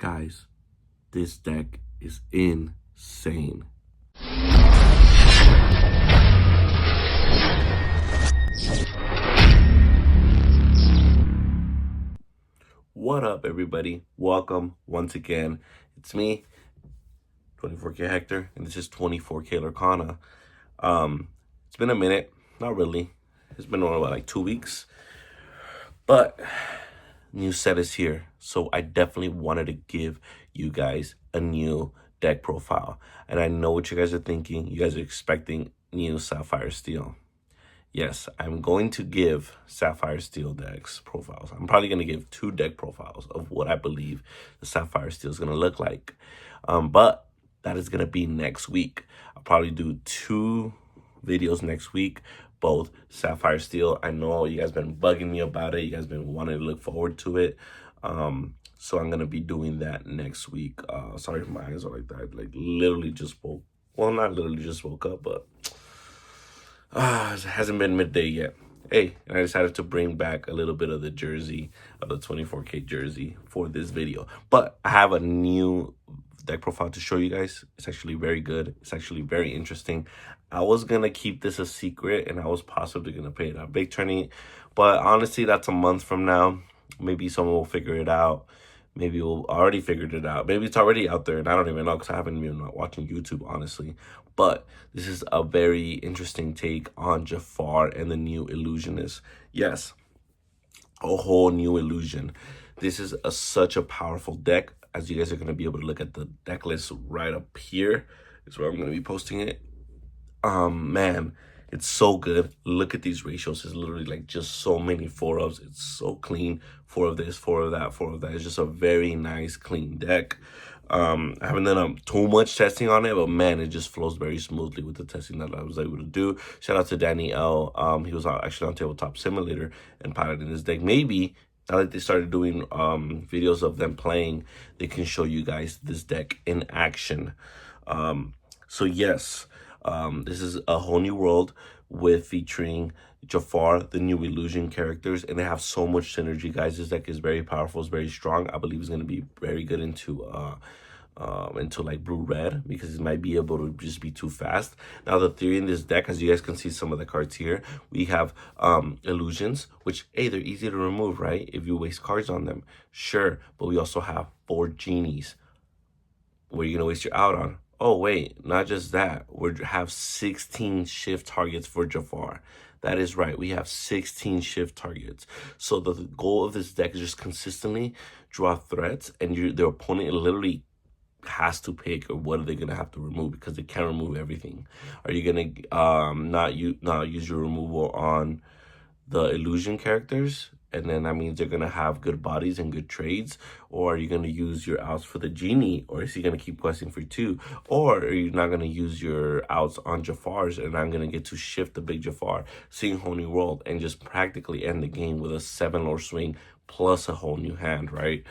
Guys, this deck is insane. What up, everybody? Welcome once again. It's me, 24K Hector, and this is 24K Lurkana. It's been a minute, not really. It's been about like 2 weeks, but new set is here. So I definitely wanted to give you guys a new deck profile. And I know what you guys are thinking. You guys are expecting new Sapphire Steel. Yes, I'm going to give Sapphire Steel decks profiles. I'm probably going to give 2 deck profiles of what I believe the Sapphire Steel is going to look like. But that is going to be next week. I'll probably do 2 videos next week, both Sapphire Steel. I know you guys been bugging me about it. You guys been wanting to look forward to it. So I'm going to be doing that next week. Sorry if my eyes are like that. Like literally just woke. Well, not literally just woke up, but it hasn't been midday yet. Hey, and I decided to bring back a little bit of the jersey, of the 24K jersey for this video. But I have a new deck profile to show you guys. It's actually very good. It's actually very interesting. I was going to keep this a secret, and I was possibly going to pay it a big tourney. But honestly, that's a month from now. Maybe someone will figure it out. Maybe we'll already figured it out. Maybe it's already out there, and I don't even know because I haven't been watching YouTube, honestly. But this is a very interesting take on Jafar and the new Illusionist. Yes, a whole new illusion. This is such a powerful deck. As you guys are going to be able to look at the deck list right up here. Is where I'm going to be posting it. Man, it's so good. Look at these ratios. It's literally like just so many 4-ofs. It's so clean. 4 of this, 4 of that, 4 of that. It's just a very nice, clean deck. I haven't done too much testing on it, but man, it just flows very smoothly with the testing that I was able to do. Shout out to Danny L. He was actually on Tabletop Simulator and piloting this deck. Maybe now that they started doing videos of them playing, they can show you guys this deck in action. So yes, this is a whole new world with featuring Jafar, the new illusion characters, and they have so much synergy, guys. This deck is very powerful. It's very strong. I believe it's going to be very good into like blue-red, because it might be able to just be too fast. Now, the theory in this deck, as you guys can see some of the cards here, we have illusions, which, hey, they're easy to remove, right? If you waste cards on them, sure. But we also have 4 genies. What are you going to waste your out on? Oh, wait, not just that. We have 16 shift targets for Jafar. That is right. We have 16 shift targets. So the goal of this deck is just consistently draw threats, and their opponent literally has to pick or what are they going to have to remove, because they can't remove everything. Are you going to not use your removal on the illusion characters? And then that means they're going to have good bodies and good trades. Or are you going to use your outs for the genie? Or is he going to keep questing for 2? Or are you not going to use your outs on Jafars and I'm going to get to shift the big Jafar, seeing whole new world, and just practically end the game with a 7-lore swing plus a whole new hand, right?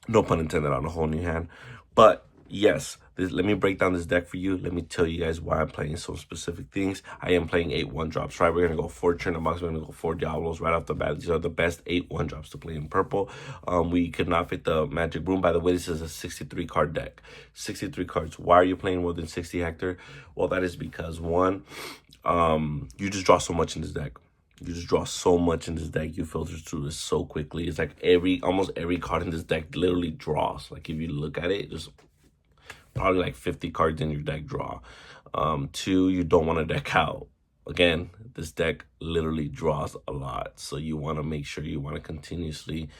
No pun intended on a whole new hand. But yes, let me break down this deck for you. Let me tell you guys why I'm playing some specific things. I am playing 8 1-drops, right? We're going to go 4 Chernobog. We're going to go 4 Diablos right off the bat. These are the best 8 1-drops to play in purple. We could not fit the Magic Broom. By the way, this is a 63-card deck. 63 cards. Why are you playing more than 60, Hector? Well, that is because, one, you just draw so much in this deck. You just draw so much in this deck. You filter through this so quickly. It's like almost every card in this deck literally draws. Like if you look at it, just probably like 50 cards in your deck draw. 2, you don't want to deck out. Again, this deck literally draws a lot. So you want to make sure you want to continuously,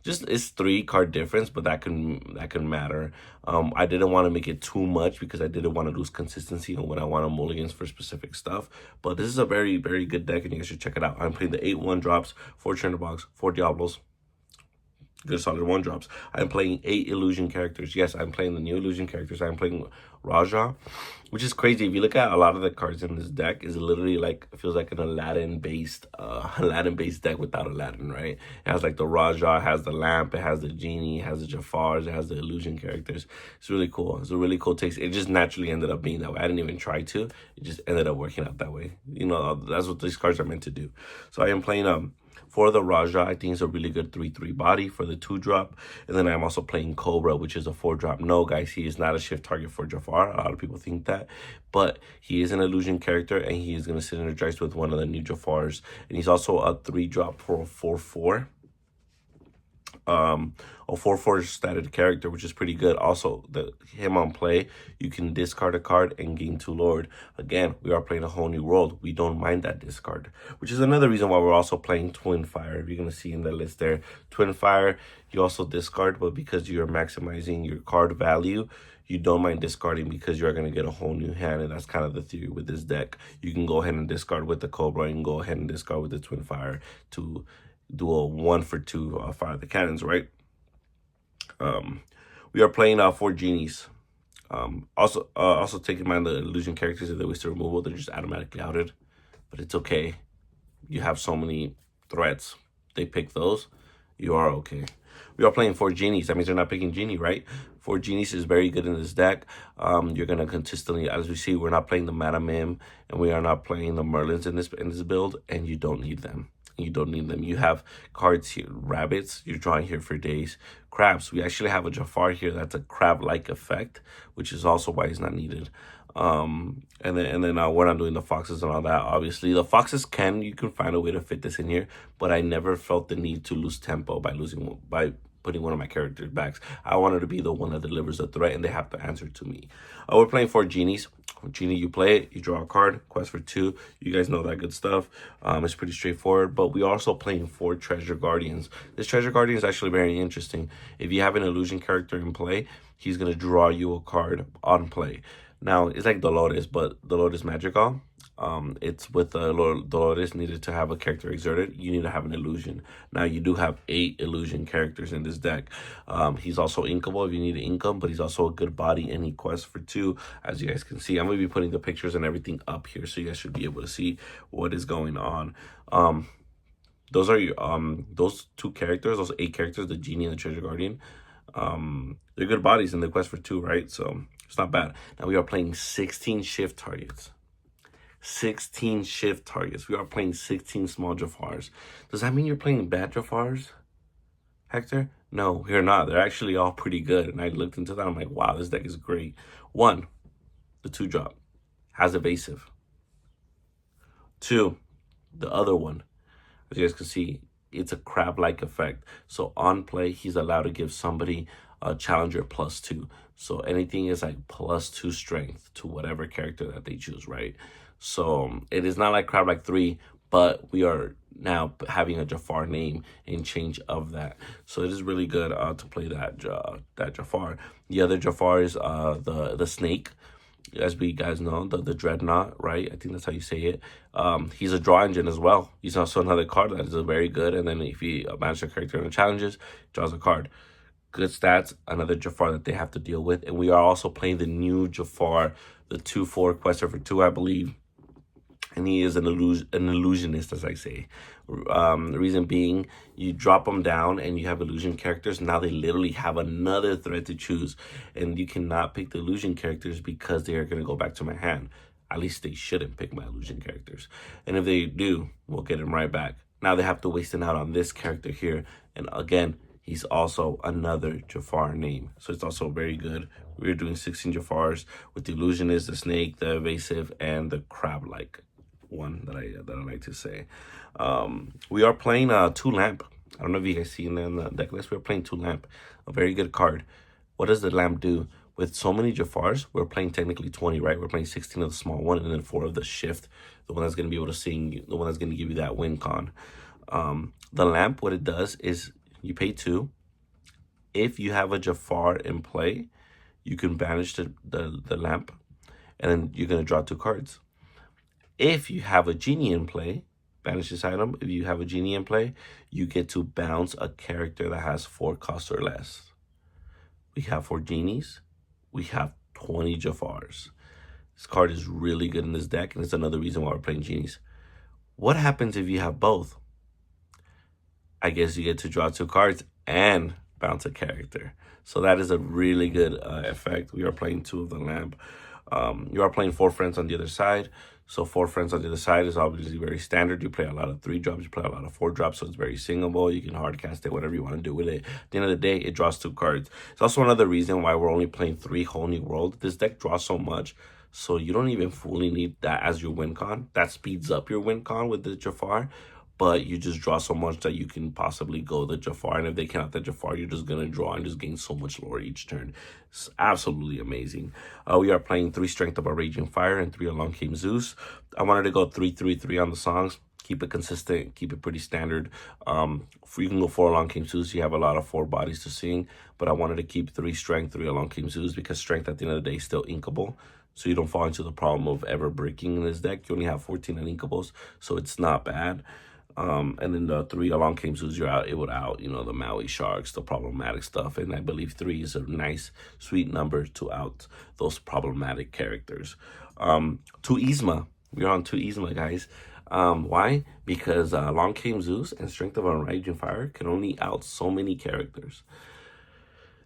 it's 3-card difference, but that can matter. I didn't want to make it too much because I didn't want to lose consistency on what I want to mulligans for specific stuff. But this is a very, very good deck, and you guys should check it out. I'm playing the 8 1-drops, 4 Chernobog, 4 Diablos. Good solid 1-drops. I'm playing 8 illusion characters. Yes, I'm playing the new illusion characters. I'm playing Raja, which is crazy. If you look at a lot of the cards in this deck, is literally like, it feels like an Aladdin-based deck without Aladdin, right? It has like the Raja, it has the lamp, it has the genie, it has the Jafars, it has the illusion characters. It's really cool. It's a really cool taste. It just naturally ended up being that way. I didn't even try to. It just ended up working out that way. You know, that's what these cards are meant to do. So I am playing For the Raja, I think it's a really good 3/3 body for the 2-drop. And then I'm also playing Cobra, which is a 4-drop. No, guys, he is not a shift target for Jafar. A lot of people think that. But he is an illusion character, and he is going to synergize with one of the new Jafars. And he's also a 3-drop for a 4/4. A 4/4 statted character, which is pretty good. Also, him on play, you can discard a card and gain 2 Lord. Again, we are playing a whole new world. We don't mind that discard, which is another reason why we're also playing Twin Fire. You're gonna see in the list there, Twin Fire. You also discard, but because you're maximizing your card value, you don't mind discarding because you're going to get a whole new hand. And that's kind of the theory with this deck. You can go ahead and discard with the Cobra and go ahead and discard with the Twin Fire to do a 1-for-2 fire the cannons, right? We are playing 4 genies. Also take in mind the illusion characters, if they waste removal, they're just automatically outed. But it's okay. You have so many threats. They pick those. You are okay. We are playing 4 genies. That means they're not picking genie, right? 4 genies is very good in this deck. You're gonna consistently, as we see, we're not playing the Madam Mim, and we are not playing the Merlins in this build, and you don't need them. You don't need them. You have cards here, rabbits, you're drawing here for days. Crabs, we actually have a Jafar here that's a crab-like effect, which is also why it's not needed. And then we're not doing the foxes and all that. Obviously, the foxes you can find a way to fit this in here, but I never felt the need to lose tempo by putting one of my characters back. I wanted to be the one that delivers the threat, and they have to answer to me. We're playing 4 genies. Genie, you play it, you draw a card, quest for 2. You guys know that good stuff. It's pretty straightforward, but we are also playing 4 treasure guardians. This treasure guardian is actually very interesting. If you have an illusion character in play, he's going to draw you a card on play. Now, it's like Dolores, but Dolores magical. It's with Dolores needed to have a character exerted. You need to have an illusion. Now, you do have 8 illusion characters in this deck. He's also inkable if you need an income, but he's also a good body, and he quests for 2, as you guys can see. I'm going to be putting the pictures and everything up here, so you guys should be able to see what is going on. Those are those 2 characters, those 8 characters, the genie and the treasure guardian. They're good bodies in the quest for 2, right? So it's not bad. Now we are playing 16 shift targets. 16 shift targets. We are playing 16 small Jafars. Does that mean you're playing bad Jafars, Hector? No, you're not. They're actually all pretty good. And I looked into that. I'm like, wow, this deck is great. 1, the 2-drop has evasive. 2, the other one, as you guys can see, it's a crab-like effect. So on play, he's allowed to give somebody a challenger +2. So anything is like +2 strength to whatever character that they choose, right? So it is not like crab-like 3, but we are now having a Jafar name and change of that. So it is really good to play that Jafar. The other Jafar is the snake. As we guys know, the dreadnought, right? I think that's how you say it. He's a draw engine as well. He's also another card that is very good. And then if he manages a character in the challenges, draws a card. Good stats, another Jafar that they have to deal with. And we are also playing the new Jafar, the 2/4 quester for 2, I believe. And he is an illusionist, as I say. The reason being, you drop them down and you have illusion characters. Now they literally have another threat to choose. And you cannot pick the illusion characters because they are going to go back to my hand. At least they shouldn't pick my illusion characters. And if they do, we'll get them right back. Now they have to waste it out on this character here. And again, he's also another Jafar name. So it's also very good. We're doing 16 Jafars with the illusionist, the snake, the evasive, and the crab-like one that I like to say. We are playing 2 lamp. I don't know if you guys see in the deck list. We're playing 2 lamp, a very good card. What does the lamp do? With so many Jafars, we're playing technically 20, right? We're playing 16 of the small one and then 4 of the shift, the one that's going to be able to sing, the one that's going to give you that win con. The lamp, what it does is you pay 2. If you have a Jafar in play, you can banish the lamp, and then you're going to draw 2 cards. If you have a genie in play, banish this item. If you have a genie in play, you get to bounce a character that has 4 costs or less. We have 4 genies. We have 20 Jafars. This card is really good in this deck, and it's another reason why we're playing genies. What happens if you have both? I guess you get to draw 2 cards and bounce a character. So that is a really good effect. We are playing 2 of the lamp. You are playing 4 friends on the other side. So 4 friends on the other side is obviously very standard. You play a lot of 3 drops, you play a lot of 4 drops, so it's very singable. You can hard cast it, whatever you want to do with it. At the end of the day, it draws 2 cards. It's also another reason why we're only playing 3 Whole New World. This deck draws so much, so you don't even fully need that as your win con. That speeds up your win con with the Jafar, but you just draw so much that you can possibly go the Jafar, and if they cannot the Jafar, you're just going to draw and just gain so much lore each turn. It's absolutely amazing. We are playing 3 Strength of a Raging Fire and 3 Along Came Zeus. I wanted to go 3-3-3 on the songs. Keep it consistent, keep it pretty standard. You can go 4 Along Came Zeus. You have a lot of 4 bodies to sing, but I wanted to keep 3 Strength, 3 Along Came Zeus, because Strength at the end of the day is still inkable. So you don't fall into the problem of ever breaking in this deck. You only have 14 uninkables, so it's not bad. And then the 3 Along Came Zeus, you're out, it would out, the Maui Sharks, the problematic stuff. And I believe 3 is a nice, sweet number to out those problematic characters. 2 Yzma. We're on 2 Yzma, guys. Why? Because Along Came Zeus and Strength of a Raging Fire can only out so many characters.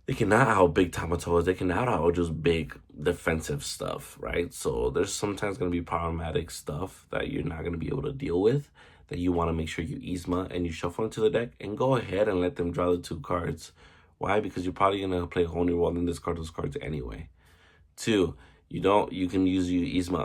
They cannot out big Tamatoas. They cannot out just big defensive stuff, right? So there's sometimes going to be problematic stuff that you're not going to be able to deal with, that you want to make sure you Yzma and you shuffle into the deck and go ahead and let them draw the 2 cards. Why? Because you're probably going to play a Whole New World and discard those cards anyway. 2, you can use Yzma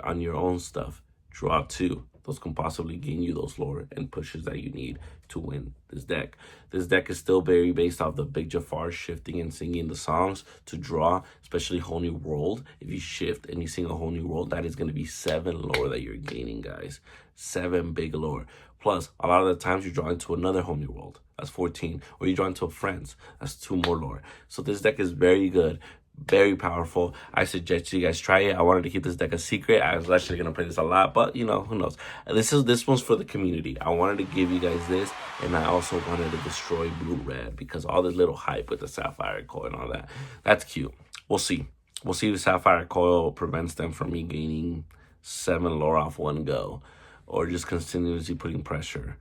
on your own stuff. Draw 2. Those can possibly gain you those lore and pushes that you need to win this deck. This deck is still very based off the big Jafar shifting and singing the songs to draw, especially Whole New World. If you shift and you sing a Whole New World, that is going to be 7 lore that you're gaining, guys. 7 big lore. Plus, a lot of the times you draw into another Whole New World. That's 14. Or you draw into a Friends. That's 2 more lore. So this deck is very good. Very powerful. I suggest you guys try it. I wanted to keep this deck a secret. I was actually gonna play this a lot, but who knows? This one's for the community. I wanted to give you guys this, and I also wanted to destroy blue red because all this little hype with the Sapphire Coil and all that. That's cute. We'll see. We'll see if Sapphire Coil prevents them from me gaining 7 lore off one go, or just continuously putting pressure,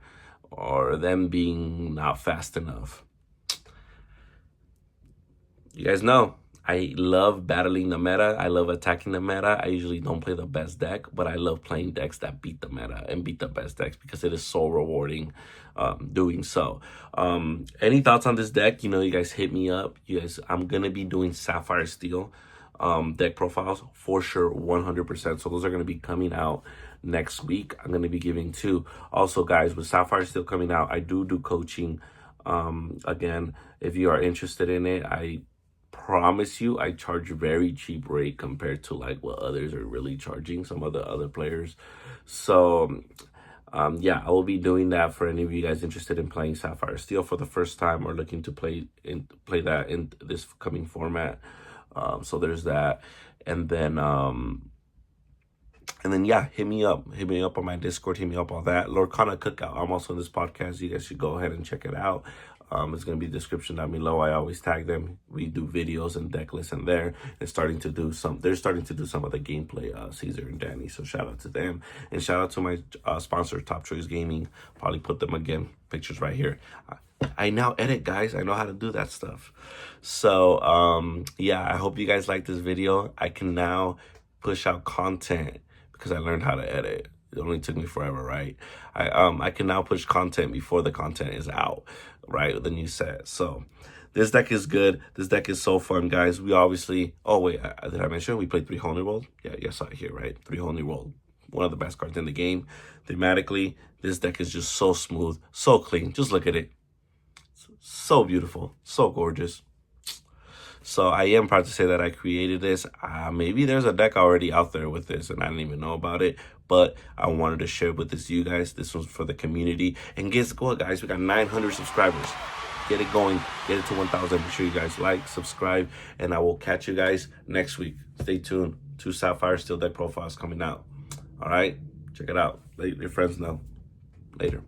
or them being not fast enough. You guys know I love battling the meta. I love attacking the meta. I usually don't play the best deck, but I love playing decks that beat the meta and beat the best decks because it is so rewarding doing so. Any thoughts on this deck? You guys hit me up. I'm going to be doing Sapphire Steel deck profiles for sure, 100%. So those are going to be coming out next week. I'm going to be giving 2. Also, guys, with Sapphire Steel coming out, I do coaching. Again, if you are interested in it, I promise you I charge a very cheap rate compared to like what others are really charging, some of the other players. So yeah, I will be doing that for any of you guys interested in playing Sapphire Steel for the first time or looking to play that in this coming format. So there's that. And then yeah, hit me up on my Discord, hit me up all that. Lorcana Cookout, I'm also in this podcast. You guys should go ahead and check it out. It's going to be a description down below. I always tag them. We do videos and deck lists in there. They're starting to do some of the gameplay, Caesar and Danny. So shout out to them. And shout out to my sponsor, Top Choice Gaming. Probably put them again. Pictures right here. I now edit, guys. I know how to do that stuff. So, yeah, I hope you guys like this video. I can now push out content because I learned how to edit. It only took me forever, right? I can now push content before the content is out, right? With the new set. So this deck is good. This deck is so fun, guys. We obviously, oh wait, did I mention we played 3 Whole New World? Yeah, you saw it here, right? 3 Whole New World. One of the best cards in the game. Thematically, this deck is just so smooth, so clean. Just look at it. So beautiful, so gorgeous. So I am proud to say that I created this. Maybe there's a deck already out there with this and I didn't even know about it, but I wanted to share with this you guys. This was for the community. And guess what, guys? We got 900 subscribers. Get it going. Get it to 1,000. Make sure you guys like, subscribe, and I will catch you guys next week. Stay tuned. 2 Sapphire Steel deck profiles coming out. All right? Check it out. Let your friends know. Later.